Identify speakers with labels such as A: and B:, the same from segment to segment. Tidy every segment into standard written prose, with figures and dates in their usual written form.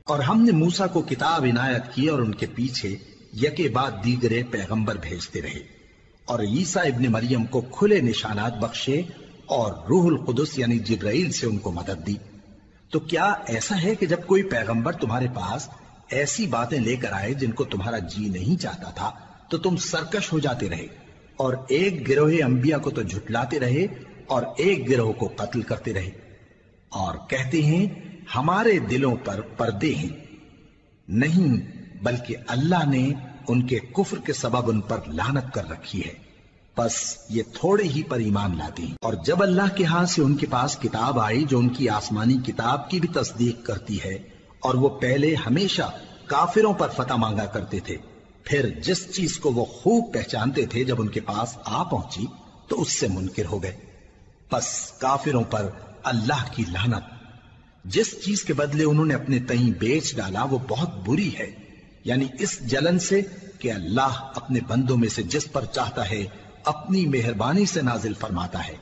A: اور ہم نے موسیٰ کو کتاب عنایت کی اور ان کے پیچھے یکے بعد دیگرے پیغمبر بھیجتے رہے، اور عیسیٰ ابن مریم کو کھلے نشانات بخشے اور روح القدس یعنی جبرائیل سے ان کو مدد دی۔ تو کیا ایسا ہے کہ جب کوئی پیغمبر تمہارے پاس ایسی باتیں لے کر آئے جن کو تمہارا جی نہیں چاہتا تھا تو تم سرکش ہو جاتے رہے، اور ایک گروہ انبیاء کو تو جھٹلاتے رہے اور ایک گروہ کو قتل کرتے رہے، اور کہتے ہیں ہمارے دلوں پر پردے ہیں؟ نہیں، بلکہ اللہ نے ان کے کفر کے سبب ان پر لعنت کر رکھی ہے، بس یہ تھوڑے ہی پر ایمان لاتے ہیں۔ اور جب اللہ کے ہاں سے ان کے پاس کتاب آئی جو ان کی آسمانی کتاب کی بھی تصدیق کرتی ہے، اور وہ پہلے ہمیشہ کافروں پر فتح مانگا کرتے تھے، پھر جس چیز کو وہ خوب پہچانتے تھے جب ان کے پاس آ پہنچی تو اس سے منکر ہو گئے، بس کافروں پر اللہ کی لعنت۔ جس چیز کے بدلے انہوں نے اپنے تئیں بیچ ڈالا وہ بہت بری ہے، یعنی اس جلن سے کہ اللہ اپنے بندوں میں سے جس پر چاہتا ہے اپنی مہربانی سے نازل فرماتا ہے۔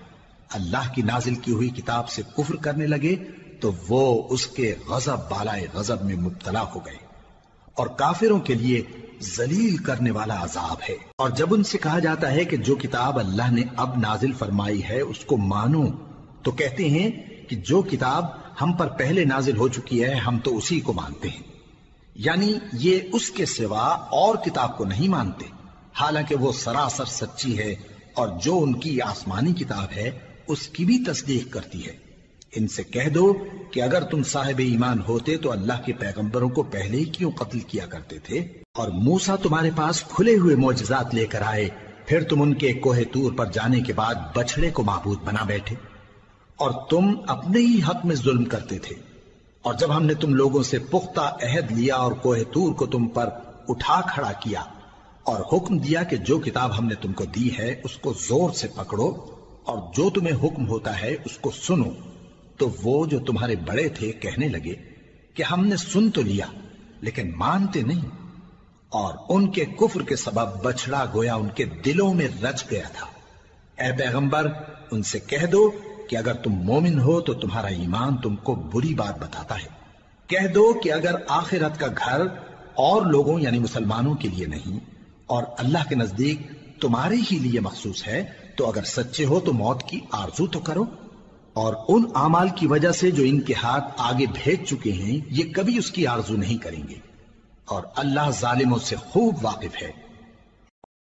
A: اللہ کی نازل کی ہوئی کتاب سے کفر کرنے لگے تو وہ اس کے غضب بالائے غضب میں مبتلا ہو گئے، اور کافروں کے لیے ذلیل کرنے والا عذاب ہے۔ اور جب ان سے کہا جاتا ہے کہ جو کتاب اللہ نے اب نازل فرمائی ہے اس کو مانو، تو کہتے ہیں کہ جو کتاب ہم پر پہلے نازل ہو چکی ہے ہم تو اسی کو مانتے ہیں، یعنی یہ اس کے سوا اور کتاب کو نہیں مانتے، حالانکہ وہ سراسر سچی ہے، اور جو ان کی آسمانی کتاب ہے اس کی بھی تصدیق کرتی ہے۔ ان سے کہہ دو کہ اگر تم صاحب ایمان ہوتے تو اللہ کے پیغمبروں کو پہلے ہی کیوں قتل کیا کرتے تھے؟ اور موسیٰ تمہارے پاس کھلے ہوئے معجزات لے کر آئے، پھر تم ان کے کوہ طور پر جانے کے بعد بچڑے کو معبود بنا بیٹھے، اور تم اپنے ہی حق میں ظلم کرتے تھے۔ اور جب ہم نے تم لوگوں سے پختہ عہد لیا اور کوہ طور کو تم پر اٹھا کھڑا کیا اور حکم دیا کہ جو کتاب ہم نے تم کو دی ہے اس کو زور سے پکڑو اور جو تمہیں حکم ہوتا ہے اس کو سنو، تو وہ جو تمہارے بڑے تھے کہنے لگے کہ ہم نے سن تو لیا لیکن مانتے نہیں، اور ان کے کفر کے سبب بچڑا گویا ان کے دلوں میں رچ گیا تھا۔ اے پیغمبر ان سے کہہ دو کہ اگر تم مومن ہو تو تمہارا ایمان تم کو بری بات بتاتا ہے۔ کہہ دو کہ اگر آخرت کا گھر اور لوگوں یعنی مسلمانوں کے لیے نہیں اور اللہ کے نزدیک تمہارے ہی لیے مخصوص ہے تو اگر سچے ہو تو موت کی آرزو تو کرو، اور ان اعمال کی وجہ سے جو ان کے ہاتھ آگے بھیج چکے ہیں یہ کبھی اس کی آرزو نہیں کریں گے، اور اللہ ظالموں سے خوب واقف ہے۔